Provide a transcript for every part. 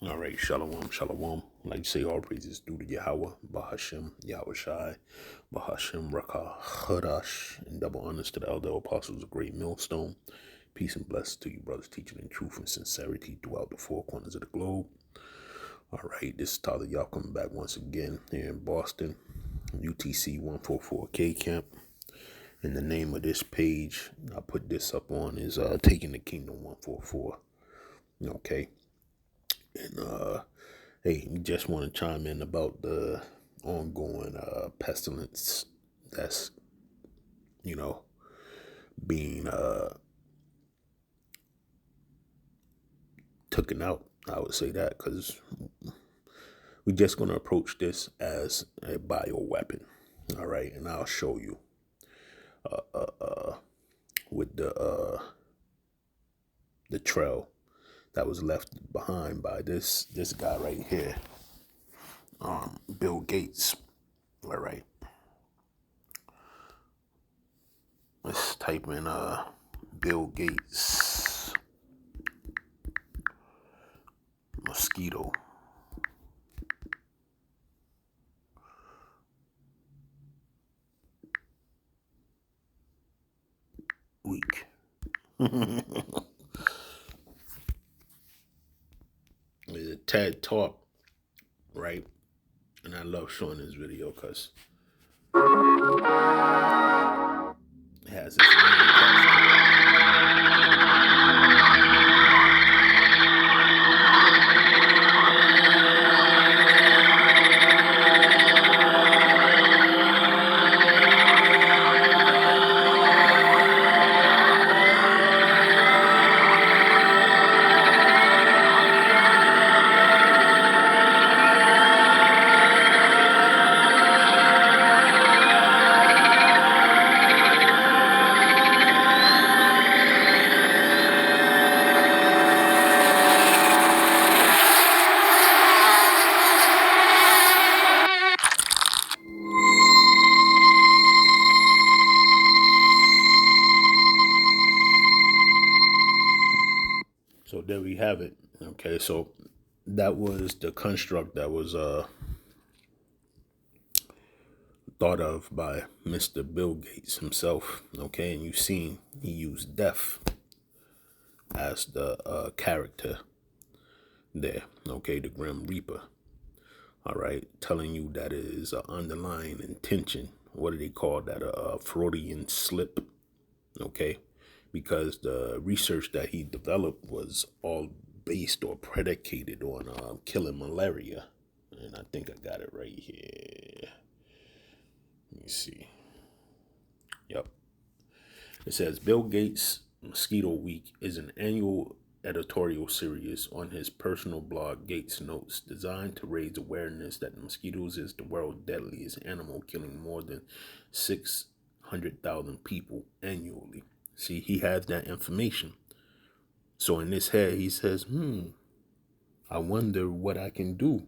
All right, shalom, shalom. Like you say, all praises due to Yahweh, Bahashem, Yahweh Shai, Bahashem, Rakah, Hadash, and double honors to the elder apostles of Great Millstone. Peace and blessings to you, brothers, teaching in truth and sincerity throughout the four corners of the globe. All right, this is Tyler. Y'all coming back once again here in Boston, UTC 144K camp. And the name of this page I put this up on is Taking the Kingdom 144. Okay. And hey, we just want to chime in about the ongoing pestilence that's, you know, being taken out. I would say that because we're just going to approach this as a bioweapon. All right. And I'll show you with the trail that was left behind by this guy right here, Bill Gates. All right. Let's type in Bill Gates mosquito week. It's a TED Talk, right? And I love showing this video because it has its name attached to it. So there we have it. Okay, so that was the construct that was thought of by Mr. Bill Gates himself. Okay, and you've seen he used death as the character there. Okay, the Grim Reaper. All right, telling you that it is an underlying intention. What do they call that? A Freudian slip. Okay, because the research that he developed was all based or predicated on killing malaria. And I think I got it right here. Let me see. Yep. It says Bill Gates Mosquito Week is an annual editorial series on his personal blog, Gates Notes, designed to raise awareness that mosquitoes is the world's deadliest animal, killing more than 600,000 people annually. See, he has that information. So in this head, he says, I wonder what I can do,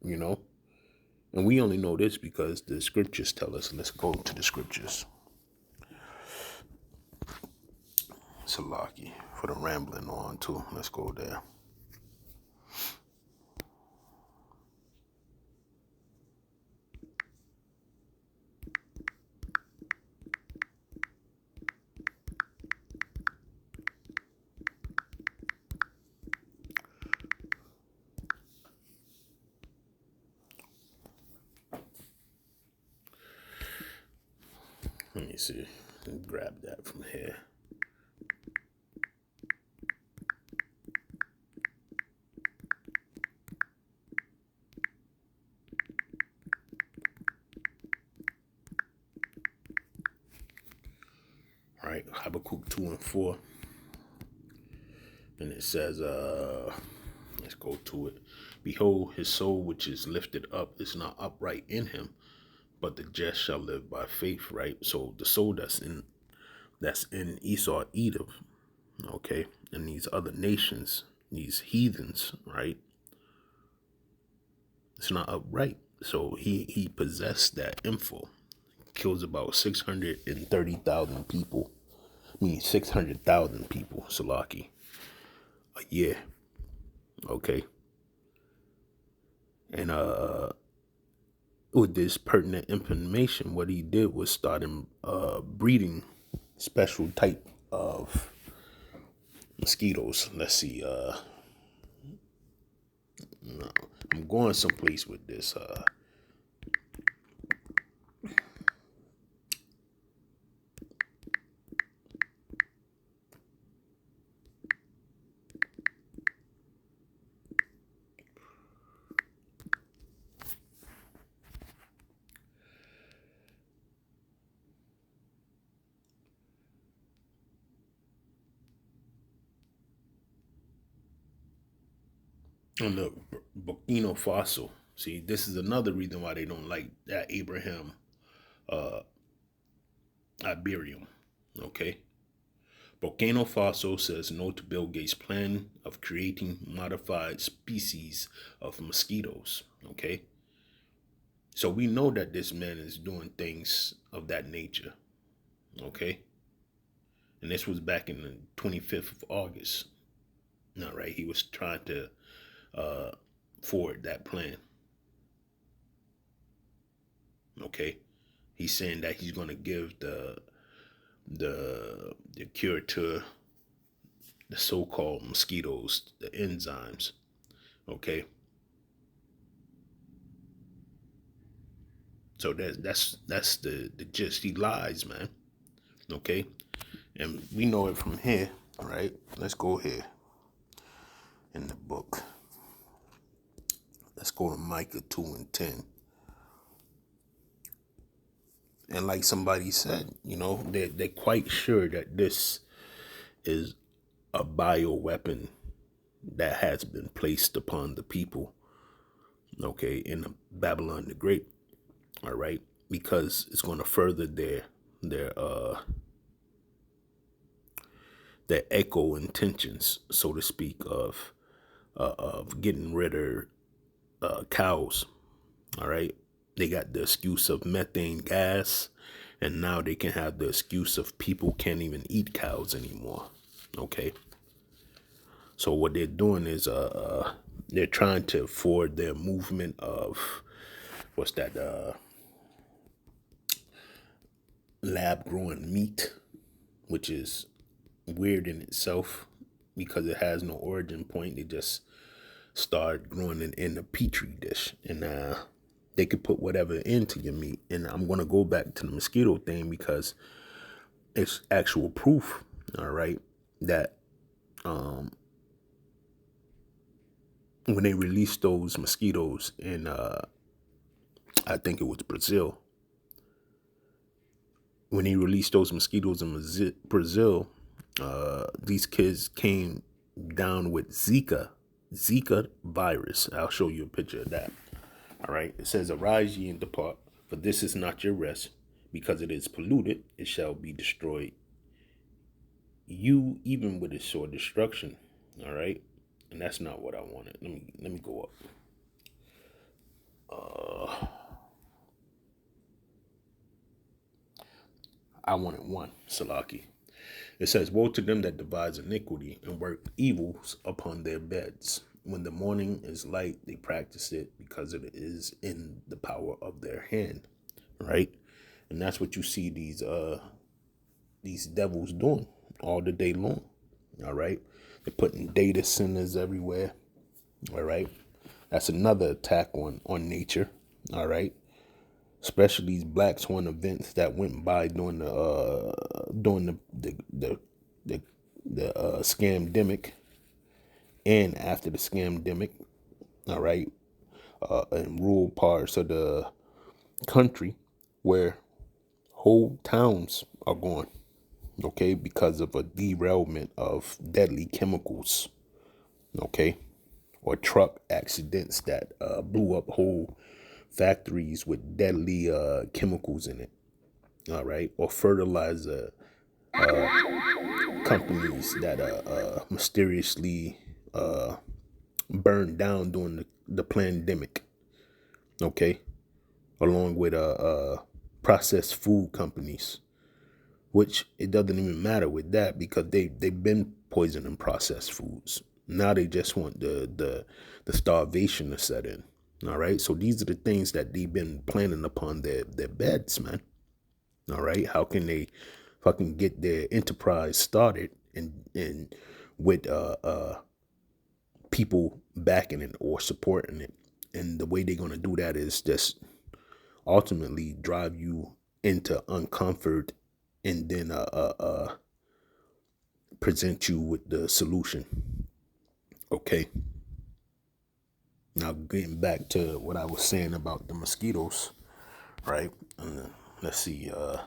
you know? And we only know this because the scriptures tell us. Let's go to the scriptures. Salaki for the rambling on too. Let's go there. Let me see. Grab that from here. All right, Habakkuk 2 and 4. And it says, let's go to it. Behold, his soul which is lifted up is not upright in him, but the just shall live by faith, right? So the soul that's in Esau, Edom, okay, and these other nations, these heathens, right? It's not upright. So he possessed that info. Kills about 630,000 people. I mean 600,000 people, Salaki, a year. Okay. And with this pertinent information, what he did was start him breeding special type of mosquitoes. Let's see. No, I'm going someplace with this. On the Burkina Faso. See, this is another reason why they don't like that Abraham Iberium. Okay. Burkina Faso says no to Bill Gates' plan of creating modified species of mosquitoes. Okay. So we know that this man is doing things of that nature. Okay. And this was back in the 25th of August. All right. He was trying to uh, forward that plan. Okay. He's saying that he's going to give the cure to the so-called mosquitoes, the enzymes. Okay. So that's the gist. He lies, man. Okay. And we know it from here. All right. Let's go here in the book. Let's go to Micah 2:10. And like somebody said, they're quite sure that this is a bioweapon that has been placed upon the people, okay, in the Babylon the Great, all right, because it's going to further their echo intentions, so to speak, of getting rid of cows, all right. They got the excuse of methane gas, and now they can have the excuse of people can't even eat cows anymore. Okay. So what they're doing is they're trying to forward their movement of what's that lab growing meat, which is weird in itself because it has no origin point. They just start growing it in a petri dish, and they could put whatever into your meat. And I'm going to go back to the mosquito thing because it's actual proof, all right, that when they released those mosquitoes in, I think it was Brazil, when they released those mosquitoes in Brazil, these kids came down with Zika virus. I'll show you a picture of that. All right. It says, "Arise ye and depart, for this is not your rest, because it is polluted, it shall be destroyed. You even with a sore destruction." All right. And that's not what I wanted. Let me go up. I wanted one, Salaki. It says, "Woe to them that devise iniquity and work evils upon their beds. When the morning is light, they practice it because it is in the power of their hand." Right? And that's what you see these devils doing all the day long. All right? They're putting data centers everywhere. All right? That's another attack on nature. All right? Especially these Black Swan events that went by during the scamdemic and after the scamdemic. All right, in rural parts of the country where whole towns are gone. Okay, because of a derailment of deadly chemicals. Okay, or truck accidents that blew up whole factories with deadly chemicals in it. All right, or fertilizer companies that mysteriously burned down during the pandemic. Okay, along with processed food companies, which it doesn't even matter with that because they've been poisoning processed foods. Now they just want the starvation to set in. All right. So these are the things that they've been planning upon their beds, man. All right. How can they fucking get their enterprise started and with people backing it or supporting it? And the way they're gonna do that is just ultimately drive you into uncomfort and then present you with the solution. Okay. Now getting back to what I was saying about the mosquitoes, right? Let's see. All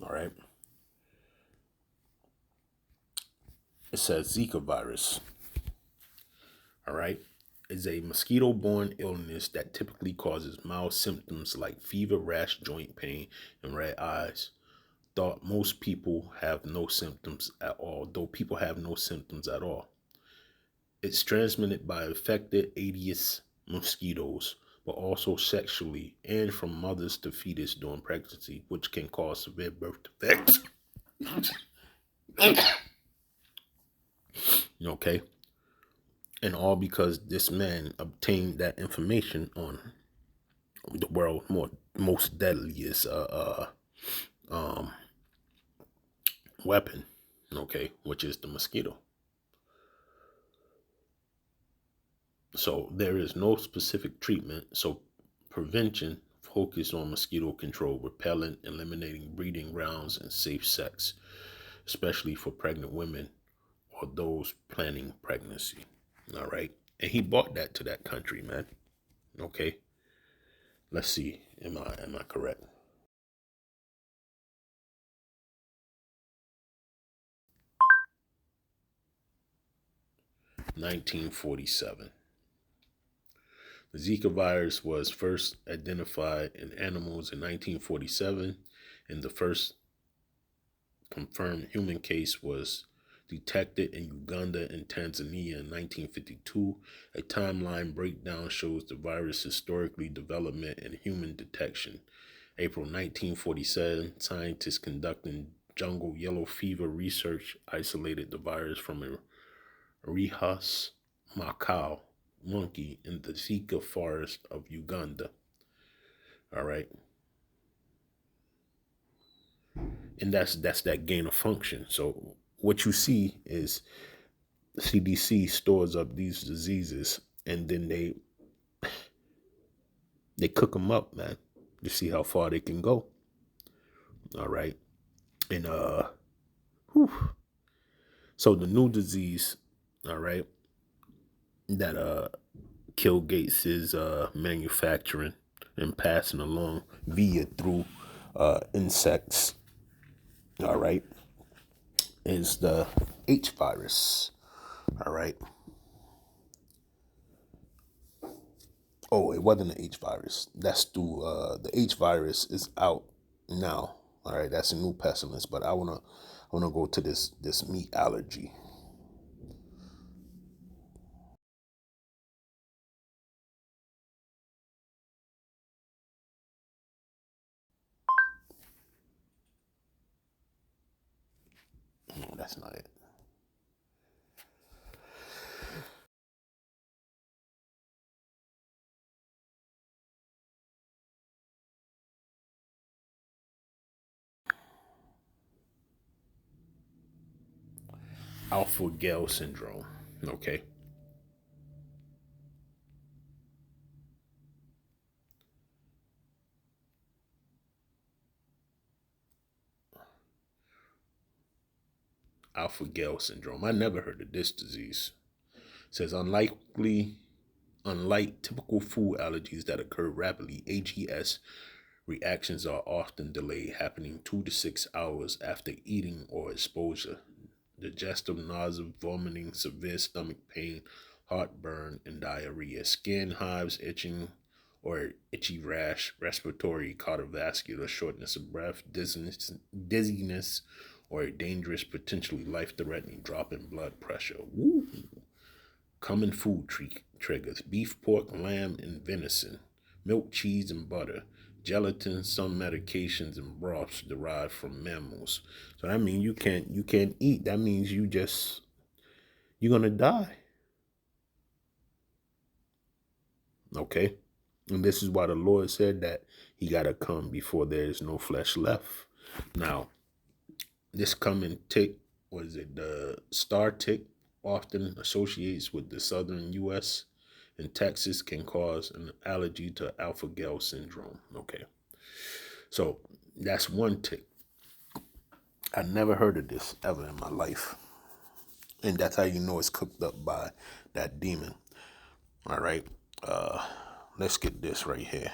right. It says Zika virus. All right. Is a mosquito borne illness that typically causes mild symptoms like fever, rash, joint pain, and red eyes. Thought most people have no symptoms at all, though people have no symptoms at all. It's transmitted by infected Aedes mosquitoes, but also sexually and from mothers to fetus during pregnancy, which can cause severe birth defects. Okay. And all because this man obtained that information on the world most deadliest weapon, okay, which is the mosquito. So there is no specific treatment. So prevention focused on mosquito control, repellent, eliminating breeding grounds, and safe sex, especially for pregnant women or those planning pregnancy. All right. And he brought that to that country, man. Okay. Let's see. Am I correct? 1947. The Zika virus was first identified in animals in 1947, and the first confirmed human case was detected in Uganda and Tanzania in 1952. A timeline breakdown shows the virus historically development and human detection. April 1947, scientists conducting jungle yellow fever research isolated the virus from a Rhesus macaque monkey in the Zika forest of Uganda. All right. And that's that gain of function. So what you see is CDC stores up these diseases and then they cook them up, man, to see how far they can go. All right. And whew. So the new disease, all right, that Kill Gates is manufacturing and passing along via through insects, all right, is the H virus. All right. Oh, it wasn't the H virus. That's through the H virus is out now. All right, that's a new pestilence. But I wanna go to this meat allergy. No, that's not it. Alpha Gal syndrome. Okay. Alpha Gal syndrome. I never heard of this disease. It says unlike typical food allergies that occur rapidly, AGS reactions are often delayed, happening 2 to 6 hours after eating or exposure. Digestive nausea, vomiting, severe stomach pain, heartburn, and diarrhea, skin hives, itching or itchy rash, respiratory, cardiovascular, shortness of breath, dizziness, or a dangerous, potentially life-threatening drop in blood pressure. Woo. Common food triggers: beef, pork, lamb, and venison. milk, cheese, and butter, gelatin, some medications, and broths derived from mammals. So that means you can't eat. That means you're gonna die. Okay? And this is why the Lord said that he gotta come before there is no flesh left. Now, this coming tick, what is it? The star tick often associates with the southern US and Texas can cause an allergy to alpha-gal syndrome. Okay. So that's one tick. I never heard of this ever in my life. And that's how you know it's cooked up by that demon. All right. Let's get this right here.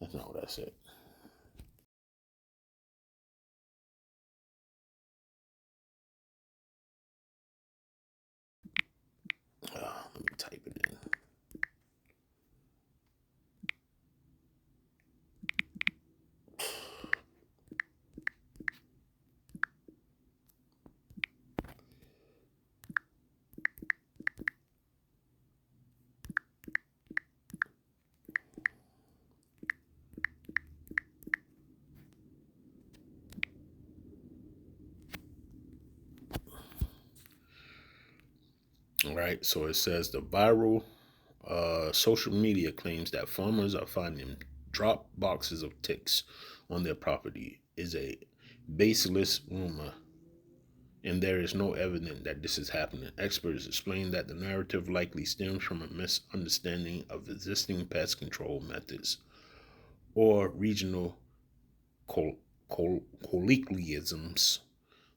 That's not what I said. Let me type it in. All right. So it says the viral social media claims that farmers are finding drop boxes of ticks on their property is a baseless rumor, and there is no evidence that this is happening. Experts explain that the narrative likely stems from a misunderstanding of existing pest control methods or regional colloquialisms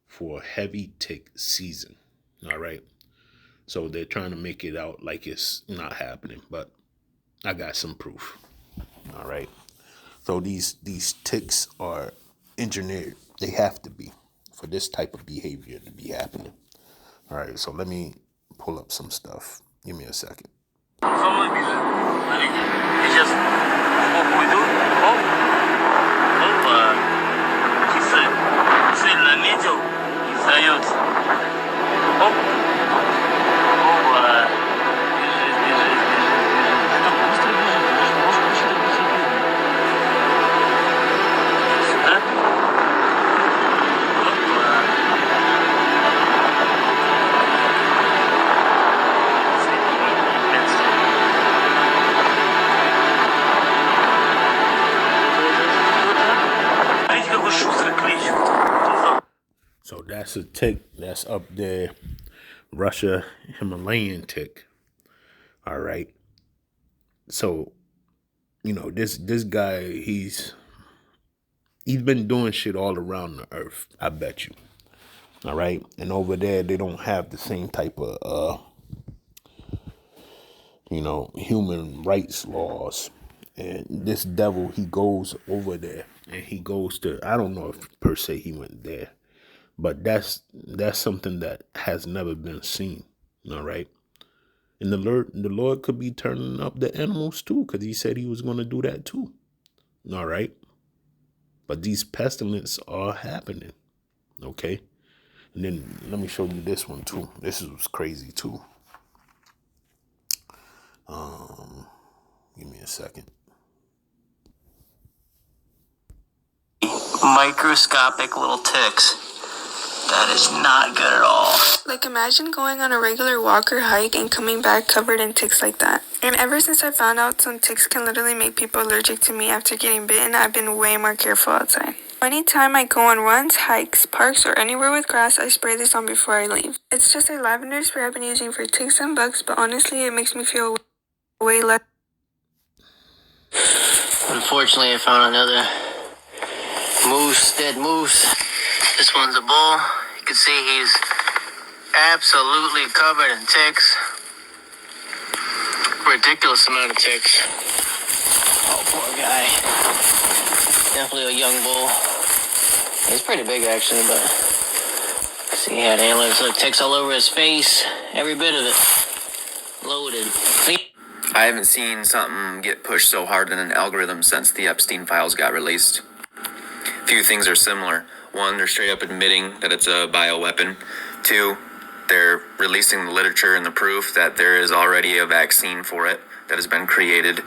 for heavy tick season. All right. So they're trying to make it out like it's not happening, but I got some proof. All right. So these ticks are engineered. They have to be for this type of behavior to be happening. All right. So let me pull up some stuff. Give me a second. So that's a tick that's up there, Russia Himalayan tick. All right. So, this guy, he's been doing shit all around the earth, I bet you. All right. And over there they don't have the same type of human rights laws. And this devil, he goes over there and he goes to, I don't know if per se he went there, but that's something that has never been seen. All right. And the Lord could be turning up the animals too, because he said he was going to do that too. All right. But these pestilence are happening. Okay. And then let me show you this one too. This was crazy too. Give me a second. Microscopic little ticks. That is not good at all. Like, imagine going on a regular walk or hike and coming back covered in ticks like that. And ever since I found out some ticks can literally make people allergic to me after getting bitten, I've been way more careful outside. Anytime I go on runs, hikes, parks, or anywhere with grass, I spray this on before I leave. It's just a lavender spray I've been using for ticks and bugs, but honestly, it makes me feel way less. Unfortunately, I found another dead moose. This one's a bull. You can see he's absolutely covered in ticks. Ridiculous amount of ticks. Oh, poor guy. Definitely a young bull. He's pretty big, actually, but see, he had antlers. Look, ticks all over his face. Every bit of it. Loaded. I haven't seen something get pushed so hard in an algorithm since the Epstein files got released. Few things are similar. One, they're straight up admitting that it's a bioweapon. Two, they're releasing the literature and the proof that there is already a vaccine for it that has been created.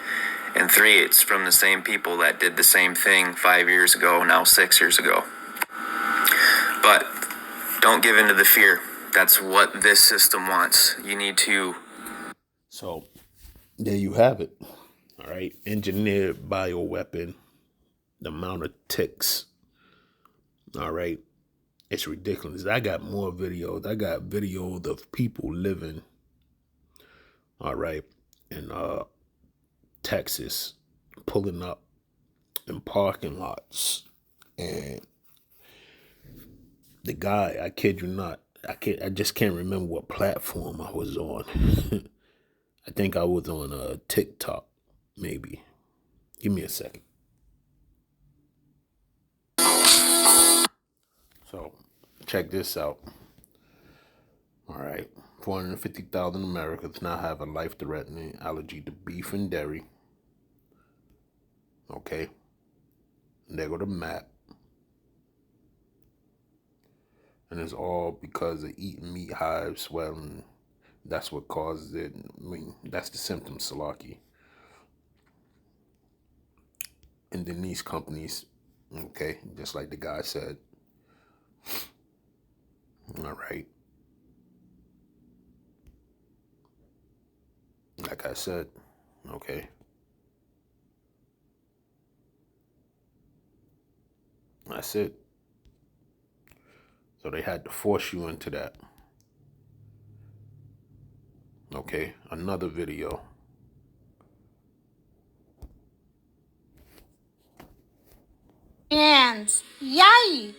And three, it's from the same people that did the same thing 5 years ago, now 6 years ago. But don't give in to the fear. That's what this system wants. You need to. So there you have it. All right. Engineered bioweapon. The amount of ticks. All right. It's ridiculous. I got more videos. I got videos of people living, all right, in Texas, pulling up in parking lots. And the guy, I kid you not, I just can't remember what platform I was on. I think I was on TikTok, maybe. Give me a second. So, check this out. All right. 450,000 Americans now have a life-threatening allergy to beef and dairy. Okay. And there go the map. And it's all because of eating meat, hives, swelling. That's what causes it. I mean, that's the symptoms, Salaki. And then these companies, okay, just like the guy said. All right. Like I said, okay. That's it. So they had to force you into that. Okay, another video. Ants. Yay!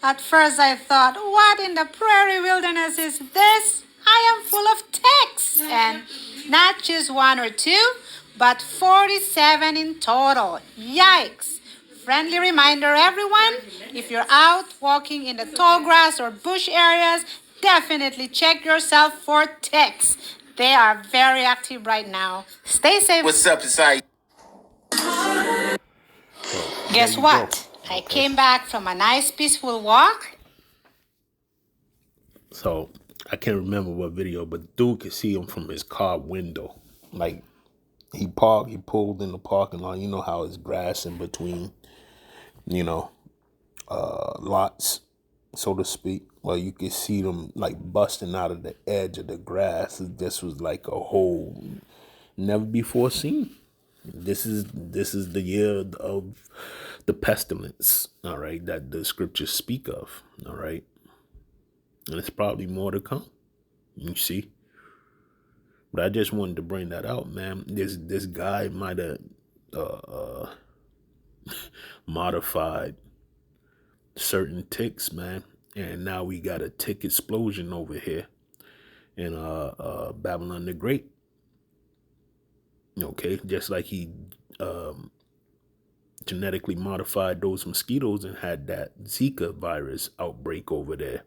At first I thought, what in the prairie wilderness is this? I am full of ticks. And not just one or two, but 47 in total. Yikes! Friendly reminder, everyone, if you're out walking in the tall grass or bush areas, definitely check yourself for ticks. They are very active right now. Stay safe. What's up, society? Guess what? I came back from a nice peaceful walk. So I can't remember what video, but dude could see him from his car window. Like he pulled in the parking lot. You know how it's grass in between, lots, so to speak. Well, you could see them like busting out of the edge of the grass. This was like a whole never before seen. This is the year of the pestilence, all right, that the scriptures speak of, all right? And it's probably more to come, you see? But I just wanted to bring that out, man. This guy might have modified certain ticks, man. And now we got a tick explosion over here in Babylon the Great. Okay, just like he genetically modified those mosquitoes and had that Zika virus outbreak over there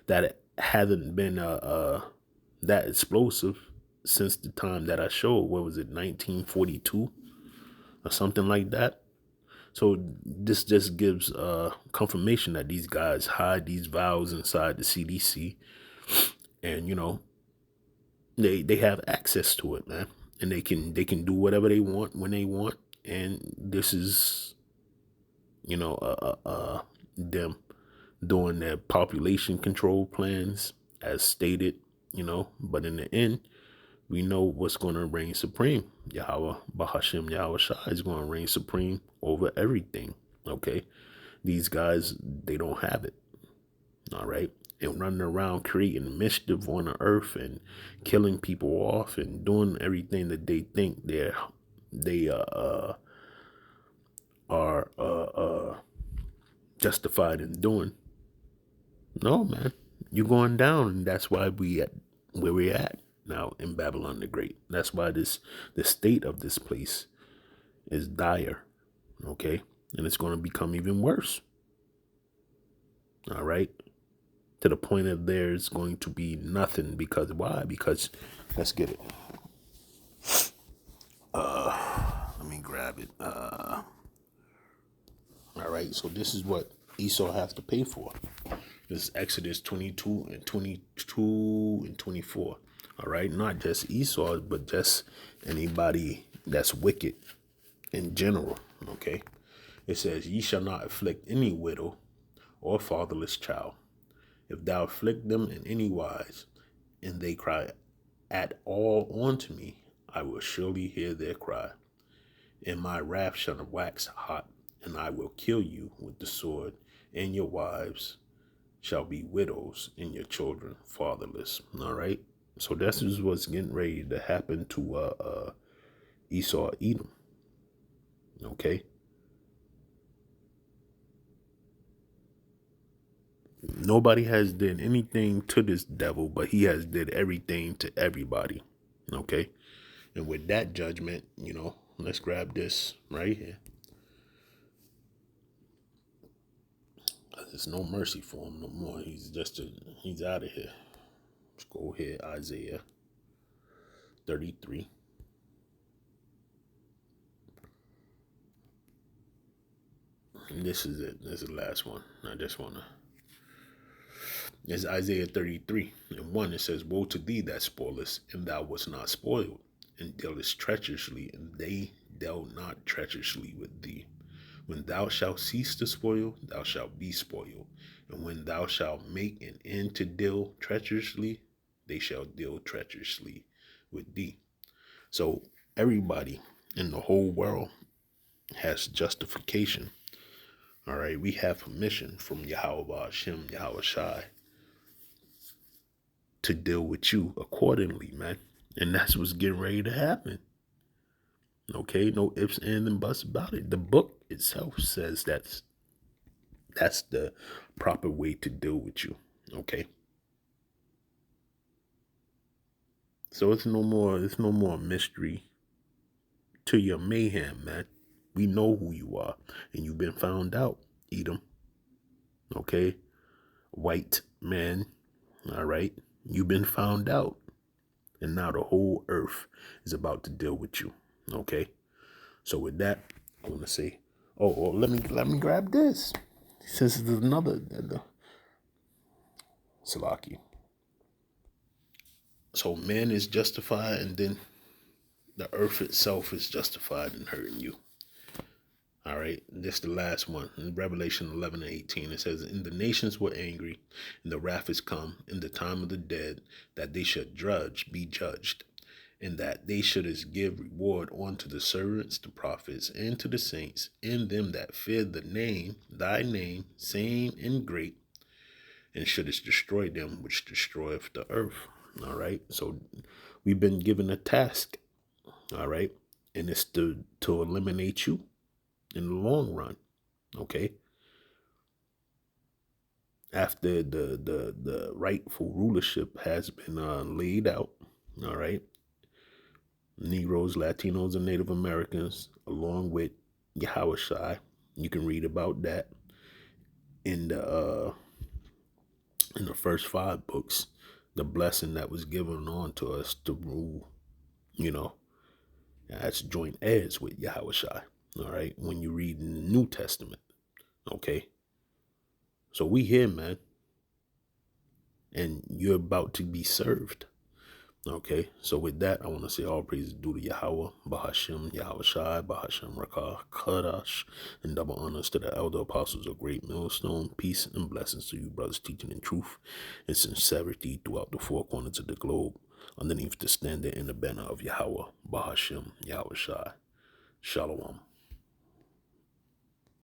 that hasn't been that explosive since the time that I showed. What was it, 1942 or something like that? So this just gives confirmation that these guys hide these vials inside the CDC, and they have access to it, man, and they can do whatever they want when they want. And this is, them doing their population control plans as stated, but in the end, we know what's going to reign supreme. Yahweh, Bahashem, Yahweh Shai is going to reign supreme over everything, okay? These guys, they don't have it, all right? And running around creating mischief on the earth and killing people off and doing everything that they think they are justified in doing. No, man, you're going down, and that's why we at where we're at now in Babylon the Great. That's why the state of this place is dire, okay? And it's going to become even worse, all right? To the point that there's going to be nothing. Because why? Because, let's get it. Let me grab it. All right, so this is what Esau has to pay for. This is Exodus 22 and 22 and 24. All right, not just Esau, but just anybody that's wicked in general. Okay, it says, "Ye shall not afflict any widow or fatherless child. If thou afflict them in any wise, and they cry at all unto me, I will surely hear their cry. And my wrath shall wax hot, and I will kill you with the sword, and your wives shall be widows, and your children fatherless." All right. So this is what's getting ready to happen to Esau, Edom. Okay. Nobody has did anything to this devil, but he has did everything to everybody. Okay. And with that judgment, let's grab this right here. There's no mercy for him no more. He's out of here. Let's go here, Isaiah 33. And this is it. This is the last one. I just want to. It's Isaiah 33 and 1. It says, "Woe to thee that spoilest, and thou wast not spoiled, and dealest treacherously, and they dealt not treacherously with thee. When thou shalt cease to spoil, thou shalt be spoiled. And when thou shalt make an end to deal treacherously, they shall deal treacherously with thee." So everybody in the whole world has justification. All right, we have permission from Yahweh Hashem, Yahweh Shai, to deal with you accordingly, man. And that's what's getting ready to happen. Okay, no ifs, ands, and buts about it. The book itself says that's the proper way to deal with you. Okay. So it's no more mystery to your mayhem, man. We know who you are, and you've been found out, Edom. Okay, white man. All right, you've been found out, and now the whole earth is about to deal with you. Okay, so with that, I want to say, let me grab this. Since there's another Salaki. So man is justified, and then the earth itself is justified in hurting you. All right, this is the last one. In Revelation 11 and 18, it says, "And the nations were angry, and the wrath is come in the time of the dead, that they should be judged, and that they should give reward unto the servants, the prophets, and to the saints, and them that fear thy name, saying and great, and shouldest destroy them which destroyeth the earth." All right, so we've been given a task. All right, and it's to eliminate you in the long run. Okay, after the rightful rulership has been laid out. All right, Negroes, Latinos, and Native Americans, along with Yahweh Shai. You can read about that in the first 5 books. The blessing that was given on to us to rule, as joint heirs with Yahweh Shai. All right, when you read in the New Testament. Okay, so we here, man, and you're about to be served. Okay, so with that, I want to say all praises due to Yahweh, Bahashem, Yahweh Shai, Bahashem Rakah, Kadash, and double honors to the elder apostles of Great Millstone. Peace and blessings to you, brothers, teaching in truth and sincerity throughout the 4 corners of the globe, underneath the standard and the banner of Yahweh, Bahashem, Yahweh Shai. Shalom.